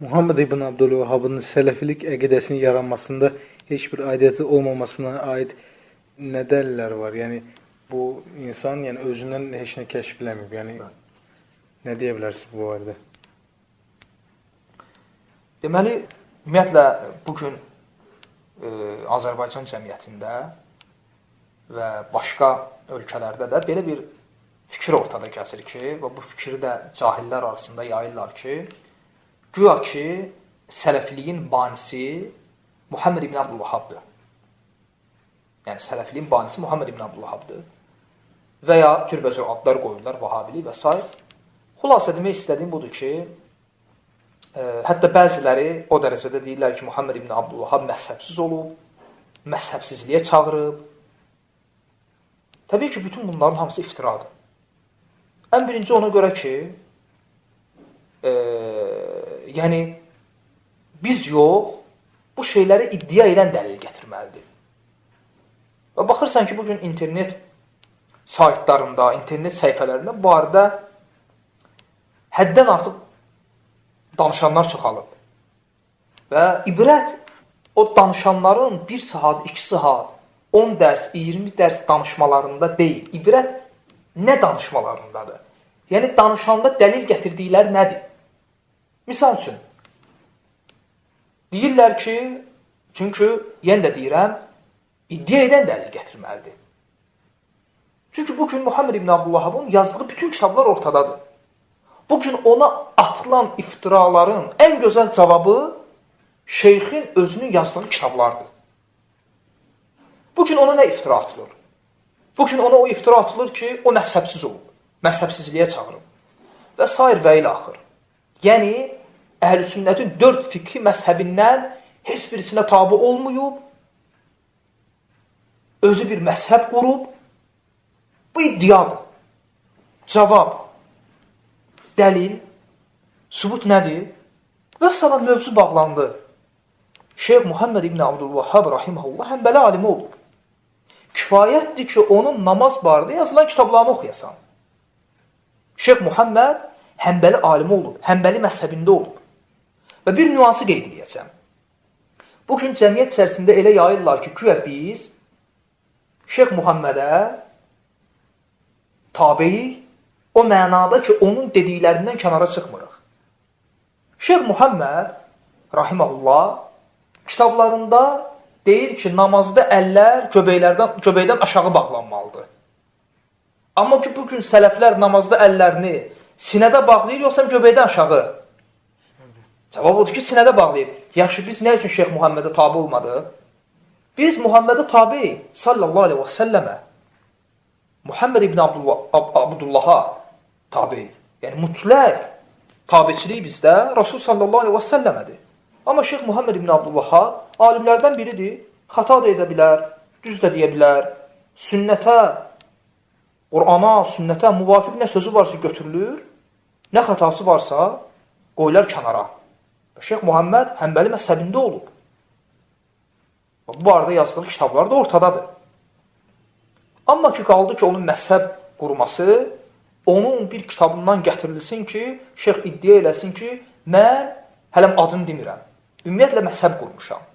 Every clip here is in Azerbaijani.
Muhammed İbn Abdülvahhab'ın Selefilik əqidəsinin yaranmasında heç bir aidiyyəti olmamasına aid nə dəlillər var? Yəni bu insan özündən heç nə kəşf eləməyib. Yəni nə deyə bilərsiniz bu barədə? Deməli, ümumiyyətlə bugün Azərbaycan cəmiyyətində və başqa ölkələrdə də belə bir fikir ortada gəzir ki, və bu fikri də cahillər arasında yayırlar ki, güya ki, sələfiliyin banisi Muhammed İbn Abdülvahhabdır. Yəni, sələfiliyin banisi Muhammed İbn Abdülvahhabdır. Və ya cürbəcür adlar qoyurlar, Vahabilik və s. Xülasə demək istədiyim budur ki, hətta bəziləri o dərəcədə deyirlər ki, Muhammed İbn Abdülvahhab məzhəbsiz olub, məzhəbsizliyə çağırıb. Təbii ki, bütün bunların hamısı iftiradır. Ən birinci ona görə ki, yəni, biz yox, bu şeyləri iddia edən dəlil gətirməlidir. Və baxırsan ki, bugün internet saytlarında, internet səhifələrində bu arada həddən artıq danışanlar çoxalıb. Və ibrət o danışanların 1 saat, 2 saat, 10 dərs, 20 dərs danışmalarında deyil. İbrət nə danışmalarındadır? Yəni, danışanda dəlil gətirdikləri nədir? Misal üçün, deyirlər ki, çünki, yenə də deyirəm, iddia edən dəlil gətirməlidir. Çünki bugün Muhammed İbn Abdülvahhabın yazdığı bütün kitablar ortadadır. Bugün ona atılan iftiraların ən gözəl cavabı şeyxin özünün yazdığı kitablardır. Bugün ona nə iftira atılır? Bugün ona o iftira atılır ki, o məzhəbsiz olub, məzhəbsizliyə çağırıb və s. və ilə axır. Yəni, Əhl-i Sünnətin 4 fikri məzhəbindən heç birisinə tabi olmayıb, özü bir məzhəb qurub, bu iddiadır. Cavab, dəlil, sübut nədir? Və salam mövzu bağlandı. Şeyx Muhammed İbn Abdülvahhab rahiməhullah Həmbəli alimi olub. Kifayətdir ki, onun namaz barədə yazılan kitablarını oxuyasan. Şeyx Muhammed Həmbəli alimi olub, Həmbəli məzhəbində olub. Və bir nüansı qeyd edəcəm. Bugün cəmiyyət içərisində elə yayırlar ki, güya biz Şeyx Muhammedə tabeyik, o mənada ki, onun dediklərindən kənara çıxmırıq. Şeyx Muhammed rahiməhullah kitablarında deyir ki, namazda əllər göbəkdən aşağı bağlanmalıdır. Amma ki, bugün sələflər namazda əllərini sinədə bağlayır, yoxsa göbəkdən aşağı? Cavab odur ki, sinədə bağlayır. Yaxşı, biz nə üçün Şeyx Muhammedə tabi olmadıq? Biz Muhammedə tabi sallallahu aleyhi və səlləmə Muhammed İbn Abdullah'a tabi. Yəni, mütləq tabiçilik bizdə Rasul sallallahu aleyhi və səlləmədir. Amma Şeyx Muhammed İbn Abdülvahhab alimlərdən biridir. Xata da edə bilər, düz də deyə bilər. Sünnətə, Qur'ana, sünnətə müvafiq nə sözü varsa götürülür, nə xatası varsa qoyular kənara. Şeyx Muhammed Həmbəli məzhəbində olub. Bu arada yazdığı kitablar da ortadadır. Amma ki, qaldı ki, onun məzhəb qurması, onun bir kitabından gətirilsin ki, şeyx iddia eləsin ki, mən hələm adını demirəm. Ümumiyyətlə, məzhəb qurmuşam.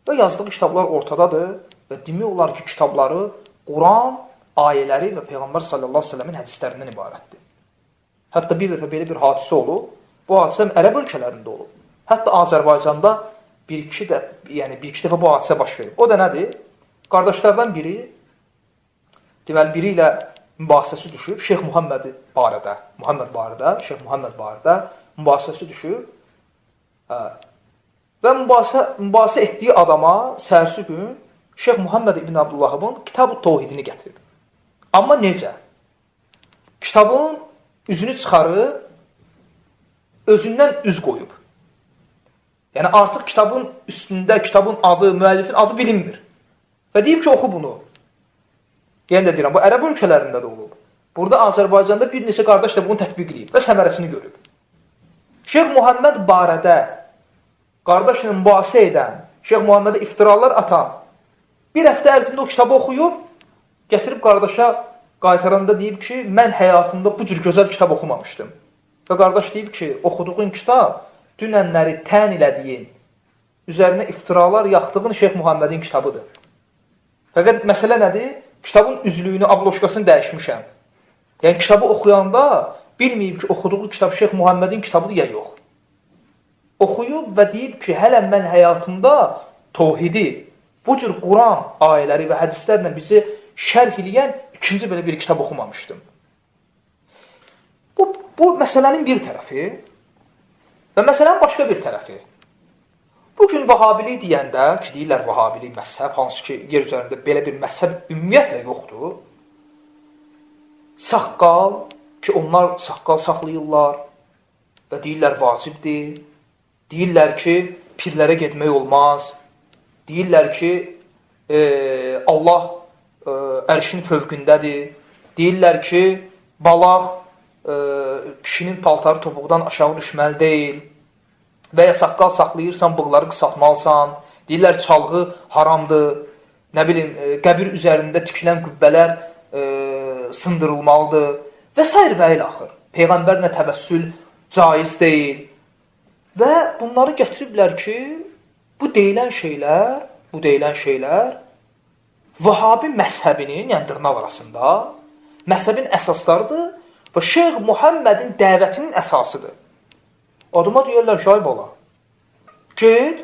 Və yazdığı kitablar ortadadır və demək olar ki, kitabları Quran ayələri və Peyğəmbər sallallahu aleyhi ve sellemin hədislərindən ibarətdir. Hətta bir dəfə belə bir hadisə olub, bu hadisə ərəb ölkələrində olub. Hətta Azərbaycanda bir-iki dəfə bu hadisə baş verib. O da nədir? Qardaşlardan biri, deməli, biri ilə mübahisəsi düşüb, Şeyx Muhammed barədə, Şeyx Muhammed barədə mübahisəsi düşüb və mübahisə etdiyi adama səhərsi gün Şeyx Muhammed İbn Abdülvahhabın Kitab-ı Tevhidini gətirib. Amma necə? Kitabın üzünü çıxarıb, özündən üz qoyub. Yəni, artıq kitabın üstündə, kitabın adı, müəllifin adı bilinmir. Və deyib ki, oxu bunu. Yəni də deyirəm, bu ərəb ölkələrində də olub. Burada Azərbaycanda bir neçə qardaş da bunu tətbiq edib və səmərəsini görüb. Şeyx Muhammed barədə qardaşla mübahisə edən, Şeyx Muhammedə iftiralar atan, bir həftə ərzində o kitabı oxuyub, gətirib qardaşa qaytaranda deyib ki, mən həyatımda bu cür gözəl kitab oxumamışdım. Və qardaş deyib ki, oxuduğun kitab dünənləri tən elədiyin, üzərinə iftiralar yaxdığın Şeyx Muhammedin kitabıdır. Fəqət məsələ nədir? Kitabın üzlüyünü, abloşkasını dəyişmişəm. Yəni, kitabı oxuyanda bilməyib ki, oxuduğu kitab Şeyx Muhammedin kitabıdır ya yox. Oxuyub və deyib ki, hələm mən həyatımda tövhidi, bu cür Quran ayələri və hədislərlə bizi şərh eləyən ikinci belə bir kitab oxumamışdım. Bu məsələnin bir tərəfi və məsələnin başqa bir tərəfi. Bugün Vahabilik deyəndə, ki, deyirlər Vahabilik məzhəb, hansı ki, yer üzərində belə bir məzhəb ümumiyyətlə yoxdur. Saqqal, ki, onlar saqqal saxlayırlar və deyirlər vacibdir. Deyirlər ki, pirlərə getmək olmaz. Deyirlər ki, Allah ərşin fövqündədir. Deyirlər ki, balaq kişinin paltarı topuqdan aşağı düşməli deyil və ya saqqal saxlayırsan, bığları qısaltmalısan, deyirlər çalğı haramdır, nə bilim, qəbir üzərində tikilən qübbələr sındırılmalıdır və s. və ilə axır. Peyğəmbərlə təvəssül caiz deyil və bunları gətiriblər ki, bu deyilən şeylər Vahabi məzhəbinin, yəni dırnaq arasında, məzhəbin əsaslarıdır və Şeyx Muhammedin dəvətinin əsasıdır. Adıma deyirlər, şahib ola. Ged,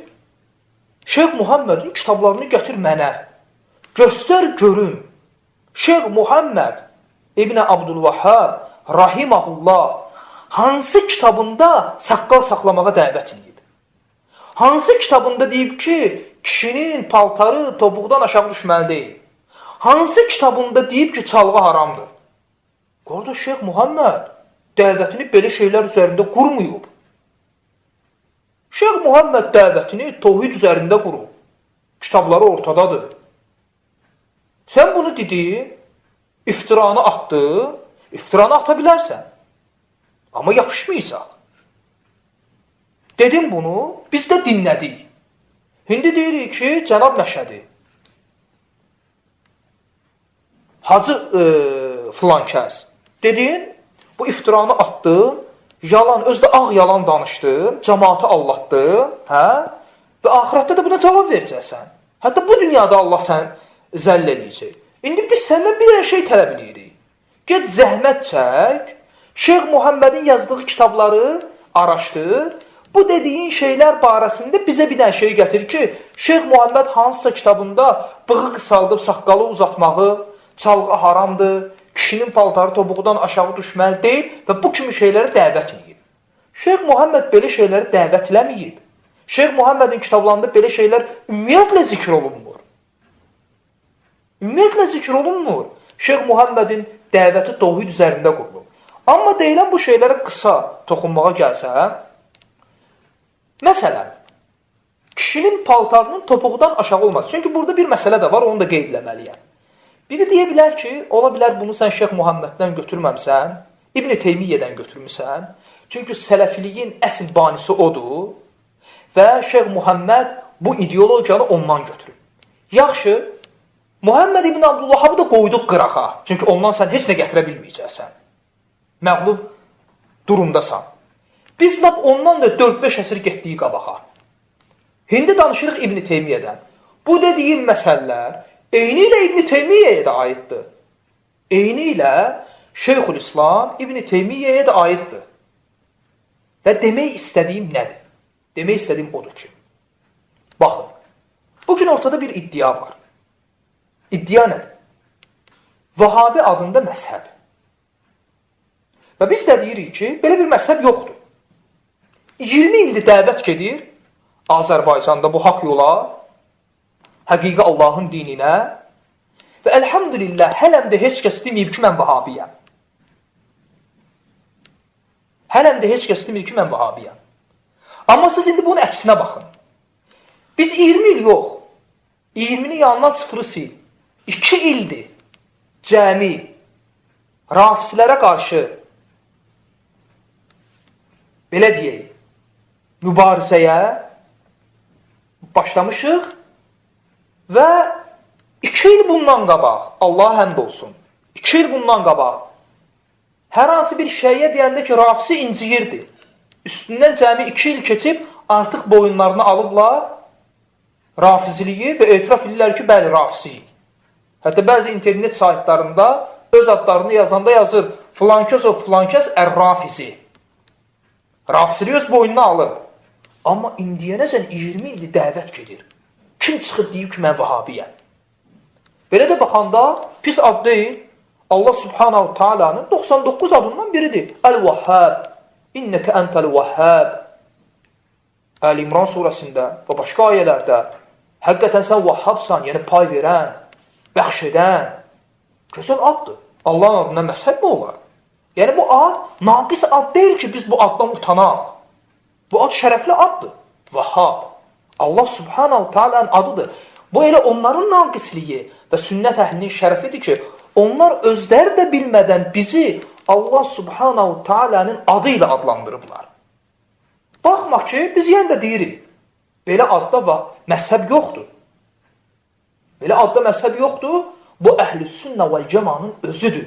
Şeyx Muhammedin kitablarını gətir mənə. Göstər görüm. Şeyx Muhammed İbn Abdülvahhab rahimahullah hansı kitabında saqqal saxlamağa dəvət edib? Hansı kitabında deyib ki, kişinin paltarı topuqdan aşağı düşməli deyil? Hansı kitabında deyib ki, çalğı haramdır? Qardaş, Şeyx Muhammed dəvətini belə şeylər üzərində qurmayıb. Şeyx Muhammed dəvətini tövhid üzərində qurub. Kitabları ortadadır. Sən bunu dedin, iftiranı atdın, iftiranı ata bilərsən. Amma yapışmayacaq. Dedim bunu, biz də dinlədik. İndi deyirik ki, Cənab Məşədi, Hacı filan kəs, dedin, bu iftiranı atdın, yalan, özdə ağ yalan danışdın, cəmaatı allatdın, və axirətdə də buna cavab verəcəksən. Hətta bu dünyada Allah sən zəll eləyəcək. İndi biz səndən bir şey tələb edirik. Get zəhmət çək, Şeyx Muhammedin yazdığı kitabları araşdır, bu dediyin şeylər barəsində bizə bir dənə şey gətir ki, Şeyx Muhammed hansısa kitabında bığı qısaldıb saqqalı uzatmağı, çalğı haramdır, kişinin paltarı topuqdan aşağı düşməli deyil və bu kimi şeyləri dəvət edib. Şeyx Muhammed belə şeyləri dəvət eləməyib. Şeyx Muhammedin kitablarında belə şeylər ümumiyyətlə zikr olunmur. Ümumiyyətlə zikr olunmur. Şeyx Muhammedin dəvəti tövhid üzərində qurulub. Amma deyilən bu şeylərə qısa toxunmağa gəlsə, məsələn, kişinin paltarının topuqdan aşağı olmaz. Çünki burada bir məsələ də var, onu da qeyd eləməliyəm. Biri deyə bilər ki, ola bilər bunu sən Şeyx Muhammeddən götürməmsən, İbn Teymiyyədən götürmüsən. Çünki sələfiliyin əsl banisi odur və Şeyx Muhammed bu ideologiyanı ondan götürür. Yaxşı, Muhammed İbn Abdülvahabı da qoyduq qırağa. Çünki ondan sən heç nə gətirə bilməyəcəksən. Məğlub durumdasan. Biz lap ondan da 4-5 əsr getdiyi qabağa. İndi danışırıq İbn Teymiyyədən. Bu dediyim məsələlər eyni ilə İbn Teymiyyəyə də aiddir. Eyni ilə Şeyxülislam İbn Teymiyyəyə də aiddir. Və demək istədiyim nədir? Demək istədiyim odur ki, baxın, bugün ortada bir iddia var. İddia nədir? Vahabi adında məzhəb. Və biz də deyirik ki, belə bir məzhəb yoxdur. 20 ildir dəvət gedir Azərbaycanda bu haqq yola, həqiqi Allahın dininə və əlhamdülillah hələm də heç kəs deməyib ki, mən vahabiyəm. Hələm də heç kəs deməyib ki, mən vahabiyəm. Amma siz indi bunun əksinə baxın. Biz 20 il yox, 20-ni yanından 0 sil. 2 ildir cəmi rafislərə qarşı belə deyək, mübarizəyə başlamışıq və 2 il bundan qabaq, Allah həmd olsun, 2 il bundan qabaq hər hansı bir şeyə deyəndə ki, Rafisi inciyirdi. Üstündən cəmi 2 il keçib, artıq boyunlarını alıblar Rafiziliyi və etiraf edirlər ki, bəli, Rafisiyik. Hətta bəzi internet saytlarında öz adlarını yazanda yazır, filankəs o filankəs ər-Rafizi. Rafisiliyi öz boynuna alır. Amma indiyənəcən 20 ildir dəvət gedir. Kim çıxıb deyib ki, mən Vahabiyəm? Belə də baxanda pis ad deyil. Allah Subhanahu Taala'nın 99 adından biridir. Əl-Vahhab. İnnəkə əntəl-Vahhab. Əl-İmran surəsində və başqa ayələrdə həqiqətən sən Vahhabsan, yəni pay verən, bəxş edən. Gözəl addır. Allahın adından məzhəb mi olar? Yəni bu ad naqis ad deyil ki, biz bu addan utanaq. Bu ad şərəfli addır. Vahhab. Allah Subhanahu Taala'nın adıdır. Bu elə onların naqisliyi və sünnət əhlinin şərəfidir ki, onlar özləri də bilmədən bizi Allah Subhanahu Taala'nın adı ilə adlandırıblar. Baxmaq ki, biz yenə də deyirik, belə adda məzhəb yoxdur. Belə adda məzhəb yoxdur, bu əhlüs-sünnə vəl-cəmanın özüdür.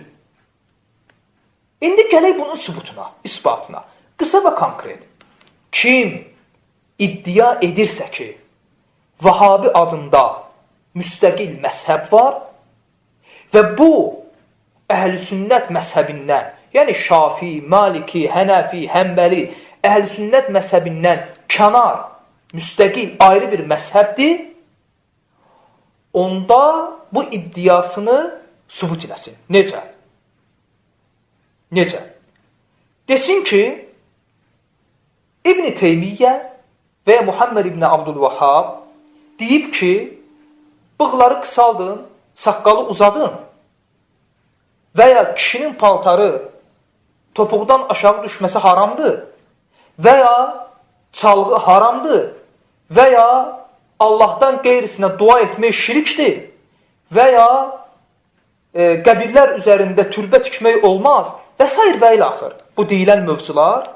İndi gələk bunun sübutuna, isbatına. Qısa və konkret. Kim iddia edirsə ki, Vahabi adında müstəqil məzhəb var və bu əhl-sünnət məzhəbindən, yəni Şafi, Maliki, Hənəfi, Həmbəli, əhl-sünnət məzhəbindən kənar, müstəqil, ayrı bir məzhəbdir, onda bu iddiasını sübut eləsin. Necə? Necə? Desin ki, İbn-i Teymiyyə və ya Muhammed İbn Abdülvahhab deyib ki, bığları qısaldın, saqqalı uzadın və ya kişinin paltarı topuqdan aşağı düşməsi haramdır və ya çalğı haramdır və ya Allahdan qeyrisinə dua etmək şirkdir və ya qəbirlər üzərində türbə tikmək olmaz və s. və ilə axır. Bu deyilən mövzular.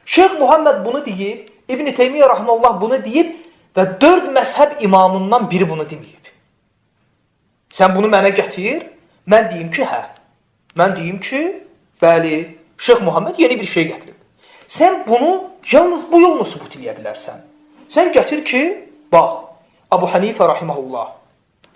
Şeyx Muhammed bunu deyib, İbn-i Teymiyyə rahmanullah bunu deyib və 4 məzhəb imamından biri bunu deməyib. Sən bunu mənə gətir, mən deyim ki, hə. Mən deyim ki, bəli, Şeyx Muhammed yeni bir şey gətirib. Sən bunu yalnız bu yolla sübut edə bilərsən. Sən gətir ki, bax, Abu Hanifə rahiməhullah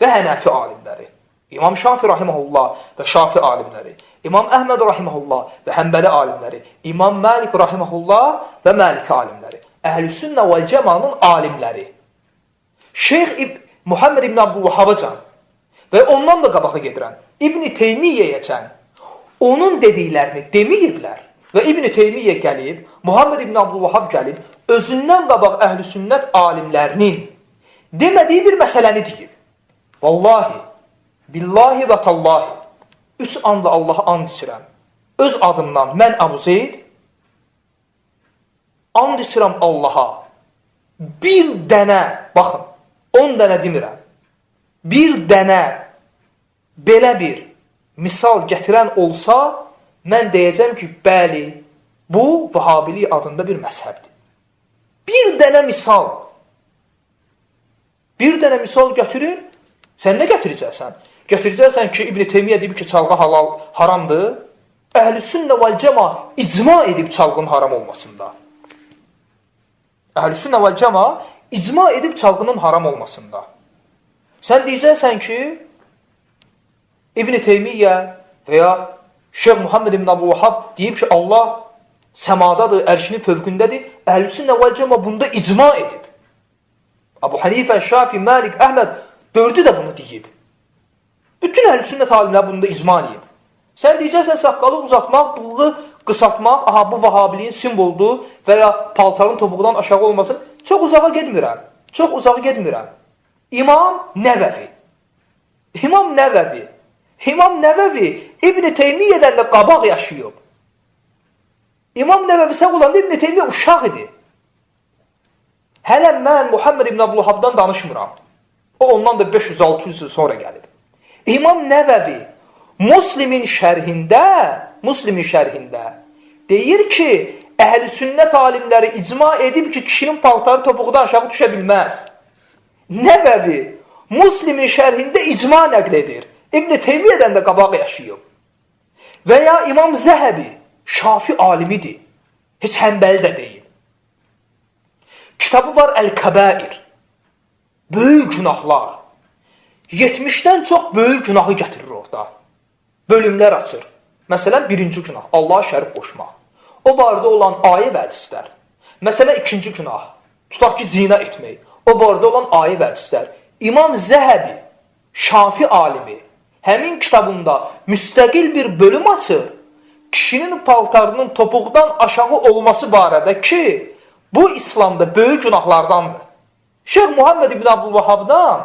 və Hənəfi alimləri, İmam Şafi rahiməhullah və Şafi alimləri, İmam Əhməd rahiməhullah və Həmbəli alimləri, İmam Məlik rahiməhullah və Məliki alimləri, Əhl-i-Sünnə vəl-Cəmanın alimləri, Şeyx Muhammed İbn Abdülvahhabacan və ondan da qabağa gedirən İbn-i Teymiyyəyəcən onun dediklərini deməyiblər və İbn-i Teymiyyə gəlib, Muhammed İbn Abdülvahhab gəlib, özündən qabaq Əhl-i-Sünnət alimlərinin demədiyi bir məsələni deyib. Vallahi, billahi və tallahi, 3 anda Allaha and içirəm. Öz adımdan mən Əbu Zeyd and içirəm Allaha. Bir dənə, baxın, 10 dənə demirəm. Bir dənə belə bir misal gətirən olsa, mən deyəcəm ki, bəli, bu Vahabilik adında bir məzhəbdir. Bir dənə misal. Bir dənə misal gətirir, sən nə gətirəcəksən? Gətirəcəksən ki, İbn-i Teymiyyə deyib ki, çalğı halal, haramdır. Əhl-i-Sünnə vəl-Cəma icma edib çalğın haram olmasında. Əhl-i-Sünnə vəl-Cəma icma edib çalğının haram olmasında. Sən deyəcəksən ki, İbn-i Teymiyyə və ya Şeyx Muhammed İbn Abdülvahhab deyib ki, Allah səmadadır, ərşinin fövqündədir. Əhl-i-Sünnə vəl-Cəma bunda icma edib. Abu Hanifə, Şafi, Məlik, Əhməd 4'ü də bunu deyib. Bütün əhl-i-sünnət alimlər bunda icma edib. Sən deyəcəksən, saqqalı uzatmaq, bığı qısaltmaq, aha bu vahabiliyin simvoldur və ya paltarın topuqdan aşağı olmasın. Çox uzağa getmirəm. Çox uzağa getmirəm. İmam Nəvəvi. İmam Nəvəvi. İmam Nəvəvi İbn-i Teymiyyədən də qabaq yaşayıb. İmam Nəvəvi sağ olanda İbn-i Teymiyyə uşaq idi. Hələ mən Muhammed İbn Abdülvahhabdan danışmıram. O ondan da 500-600 yıl sonra gəlib. İmam Nəvəvi Müslimin şərhində deyir ki, əhl-i sünnət alimləri icma edib ki, kişinin paltarı topuqdan aşağı düşə bilməz. Nəvəvi Müslimin şərhində icma nəql edir. İbn-i Teymiyyədən də qabaq yaşayıb. Və ya İmam Zəhəbi Şafi alimidir. Heç Həmbəli də deyil. Kitabı var Əl-Kəbair. Böyük günahlar. 70-dən çox böyük günahı gətirir orada. Bölümlər açır. Məsələn, birinci günah, Allaha şərik qoşmaq. O barədə olan ayə və hədislər. Məsələn, ikinci günah, tutaq ki, zina etmək. O barədə olan ayə və hədislər. İmam Zəhəbi, Şafi alimi, həmin kitabında müstəqil bir bölüm açır. Kişinin paltarının topuqdan aşağı olması barədə ki, bu İslamda böyük günahlardandır. Şeyx Muhammed ibn Abdülvahhabdan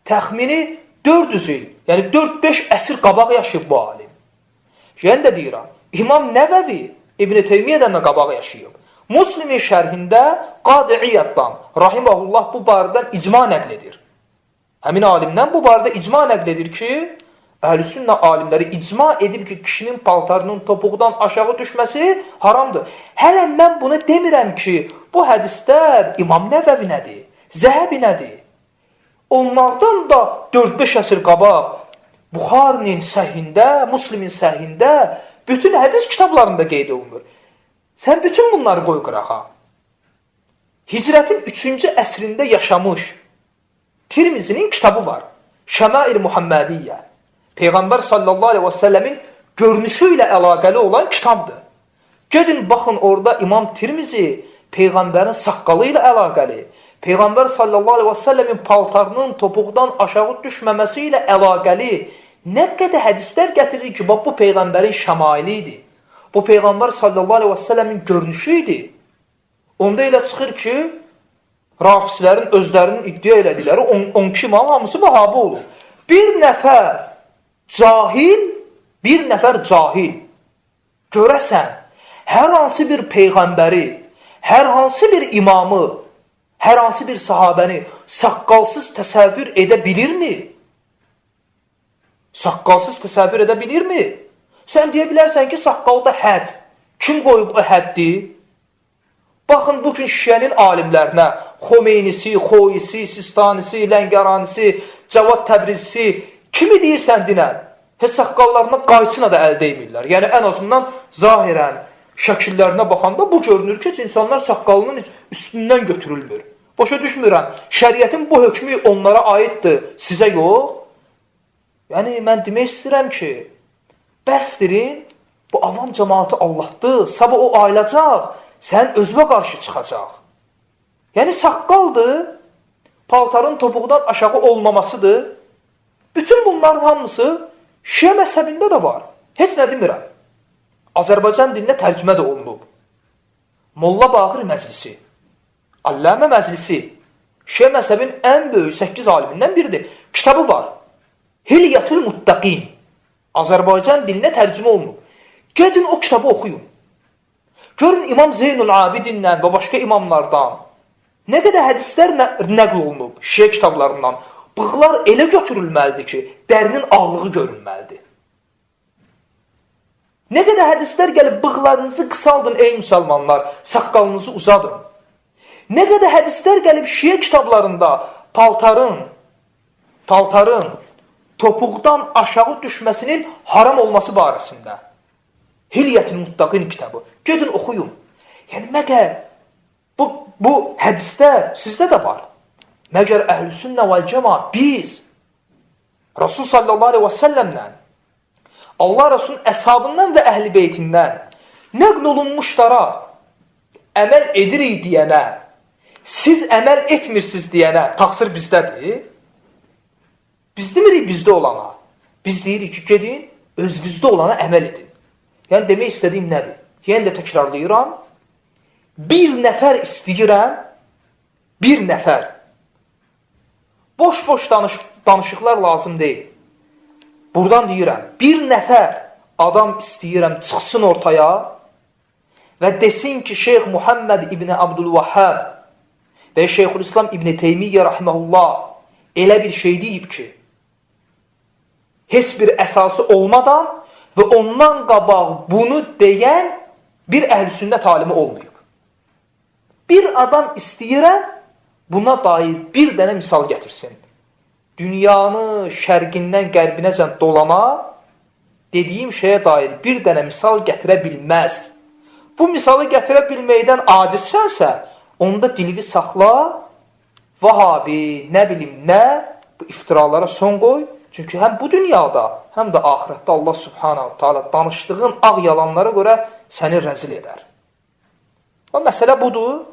təxmini 400 il, yəni 4-5 əsr qabaq yaşayıb bu alim. Yəni də deyirəm, İmam Nəvəvi İbn Teymiyədən də qabaq yaşayıb. Muslimin şərhində Qadi İyaddan, rahiməhullah, bu barədən icma nəql edir. Həmin alimdən bu barədə icma nəql edir ki, Əhl-i-Sünnə alimləri icma edib ki, kişinin paltarının topuqdan aşağı düşməsi haramdır. Hələ mən bunu demirəm ki, bu hədislər İmam Nəvəvi nədir, Zəhəbi nədir? Onlardan da 4-5 əsr qabaq Buxarinin səhihində, Muslimin səhihində bütün hədis kitablarında qeyd olunur. Sən bütün bunları qoy qırağa. Hicrətin 3-cü əsrində yaşamış Tirmizinin kitabı var. Şəmail Muhammədiyyə. Peyğəmbər sallallahu aleyhi və səlləmin görünüşü ilə əlaqəli olan kitabdır. Gedin, baxın, orada İmam Tirmizi Peyğəmbərin saqqalı ilə əlaqəli, Peyğəmbər sallallahu aleyhi və səlləmin paltarının topuqdan aşağı düşməməsi ilə əlaqəli nə qədər hədislər gətirir ki, bu Peyğəmbərin şəmaili idi. Bu Peyğəmbər sallallahu aleyhi və səlləmin görünüşü idi. Onda elə çıxır ki, rafislərin özlərinin iddia elədikləri 12 imam hamısı Vəhabi olur. Bir nəfər cahil görəsən, hər hansı bir peyğəmbəri, hər hansı bir imamı, hər hansı bir sahabəni saqqalsız təsəvvür edə bilirmi? Saqqalsız təsəvvür edə bilirmi? Sən deyə bilərsən ki, saqqalda hədd. Kim qoyub o həddi? Baxın, bugün şiənin alimlərinə Xomeynisi, Xoyisi, Sistanisi, Ləngəranisi, Cavad Təbrizisi, kimi deyirsən dinən? Heç saqqallarına qayçına da əl deymirlər. Yəni, ən azından zahirən şəkillərinə baxanda bu görünür ki, insanlar saqqalının üstündən götürülmür. Başa düşmürəm, şəriətin bu hökmü onlara aiddir, sizə yox. Yəni, mən demək istəyirəm ki, bəsdirin, bu avam cəmaatı Allahdır, sabah o ayılacaq, sən özünə qarşı çıxacaq. Yəni, saqqaldır, paltarın topuqdan aşağı olmamasıdır. Bütün bunların hamısı Şiə məzhəbində də var. Heç nə demirəm. Azərbaycan dilinə tərcümə də olunub. Molla Baqir Məclisi, Alləmə Məclisi, Şiə məzhəbin ən böyük 8 alimindən biridir. Kitabı var. Hilyətül Muttaqin. Azərbaycan dilinə tərcümə olunub. Gedin o kitabı oxuyun. Görün İmam Zeynul Abidinlə və başqa imamlardan nə qədər hədislər nəql olunub Şiə kitablarından. Bığlar elə götürülməlidir ki, dərinin ağlığı görünməlidir. Nə qədər hədislər gəlib, bığlarınızı qısaldın ey müsəlmanlar, saqqalınızı uzadın. Nə qədər hədislər gəlib Şiə kitablarında paltarın topuqdan aşağı düşməsinin haram olması barəsində. Hilyətin Muttaqin kitabı. Gedin, oxuyun. Yəni, məgər bu hədislər sizdə də var. Məgər Əhl-i-Sünnə vəl-Cəma biz Rasul sallallahu aleyhi və səlləmlə Allah Rasulun əshabından və əhl-i beytindən nəql olunmuşlara əməl edirik deyənə, siz əməl etmirsiniz deyənə təqsir bizdədir. Biz demirik bizdə olana. Biz deyirik ki, gedin, özünüzdə olana əməl edin. Yəni, demək istədiyim nədir? Yəni də təkrarlayıram. Bir nəfər istəyirəm, bir nəfər. Boş-boş danışıqlar lazım deyil. Buradan deyirəm, bir nəfər adam istəyirəm çıxsın ortaya və desin ki, Şeyx Muhammed İbni Abdülvahhab və Şeyxülislam İbni Teymiyyə rahiməhullah elə bir şey deyib ki, heç bir əsası olmadan və ondan qabaq bunu deyən bir əhl-i-sünnət alimi olmayıb. Bir adam istəyirəm, buna dair bir dənə misal gətirsin. Dünyanı şərqindən qərbinəcən dolana dediyim şeyə dair bir dənə misal gətirə bilməz. Bu misalı gətirə bilməkdən acizsənsə, onda dilini saxla, Vahabi, nə bilim nə, bu iftiralara son qoy. Çünki həm bu dünyada, həm də axirətdə Allah subhanahu ta'ala danışdığın ağ yalanlara görə səni rəzil edər. Və məsələ budur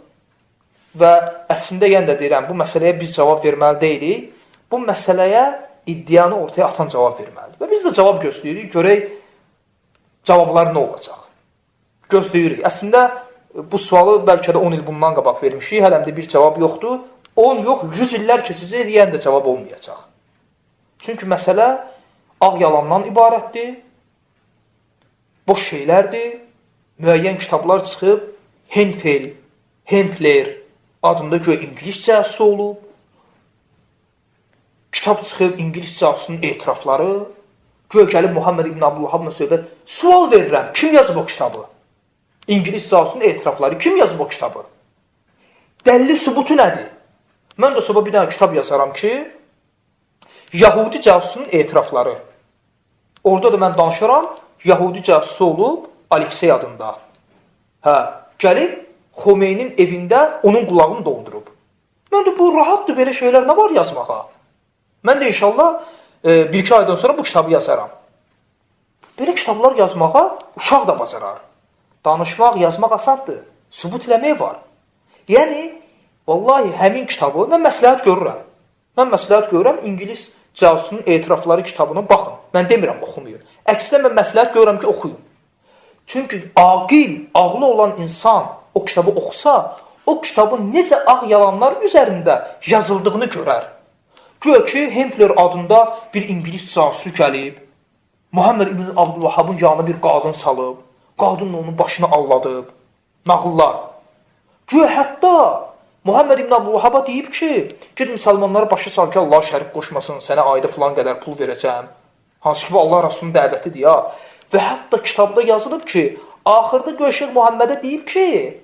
və əslində yenə də deyirəm, bu məsələyə biz cavab verməli deyilik. Bu məsələyə iddianı ortaya atan cavab verməlidir. Və biz də cavab gözləyirik, görək cavablar nə olacaq. Gözləyirik. Əslində bu sualı bəlkə də 10 il bundan qabaq vermişik, hələmdə bir cavab yoxdur. 10 yox, 100 illər keçəcək, yenə də cavab olmayacaq. Çünki məsələ ağ yalandan ibarətdir, boş şeylərdir, müəyyən kitablar çıxıb, Hempler adında göyə İngilis cəhsi olub, kitab çıxıb İngilis cəhsinin etirafları, göyə gəlib Muhammed ibn Abdülvahabla söhbət, sual verirəm, kim yazıb o kitabı? İngilis cəhsinin etirafları, kim yazıb o kitabı? Dəlili sübutu nədir? Mən də sabah bir dənə kitab yazaram ki, Yahudi cəhsinin etirafları. Orada da mən danışaram, Yahudi cəhsisi olub Aleksey adında. Gəlib Xomeynin evində onun qulağını doldurub. Mən də bu rahatdır, belə şeylər nə var yazmağa? Mən də inşallah 1-2 aydan sonra bu kitabı yazaram. Belə kitablar yazmağa uşaq da bacarar. Danışmaq, yazmaq asaddır. Sübut eləmək var. Yəni, vallahi həmin kitabı mən məsləhət görürəm. Mən məsləhət görürəm, İngilis cəhsinin etirafları kitabına baxın. Mən demirəm, oxumayın. Əksinə mən məsləhət görürəm ki, oxuyun. Çünki aqil, ağlı olan insan o kitabı oxusa, o kitabın necə ağ yalanlar üzərində yazıldığını görər. Güya ki, Hempler adında bir İngilis casusu gəlib, Muhammed ibn Abdülvahabın yanına bir qadın salıb, qadınla onun başını alladıb, nağıllar. Güya hətta Muhammed ibn Abdülvahaba deyib ki, ged müsəlmanlara başa sal ki, Allah şərik qoşmasın, sənə ayda filan qədər pul verəcəm. Hansı ki, Allah Rasulunun dəvətidir ya. Və hətta kitabda yazılıb ki, axırda Göyşək Muhammedə deyib ki,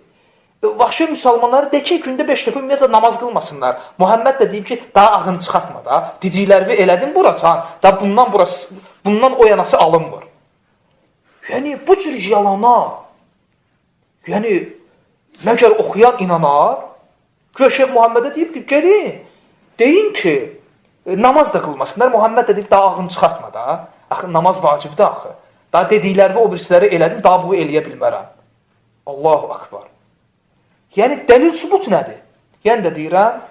vahşi müsəlmanları de ki, gündə 5 dəfə ümumiyyətlə namaz qılmasınlar. Muhammed də deyib ki, daha ağını çıxartma da, didiklərvi elədin buracan, da bundan o yanası alınmır. Yəni, bu cür yalana, yəni, məgər oxuyan inanar, Göyşək Muhammedə deyib ki, gelin, deyin ki, namaz da qılmasınlar. Muhammed də deyib, daha ağını çıxartma da, axı, namaz vacibdir axı. Daha dediklərvi o birisiləri elədim, daha bu eləyə bilmərəm. Allahu akbar. Yəni, dəlil sübut nədir? Yəni də deyirəm,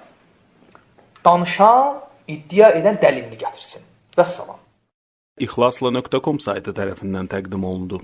danışan, iddia edən dəlilini gətirsin. Vəssalam. İxlasla.com saytı tərəfindən təqdim olundu.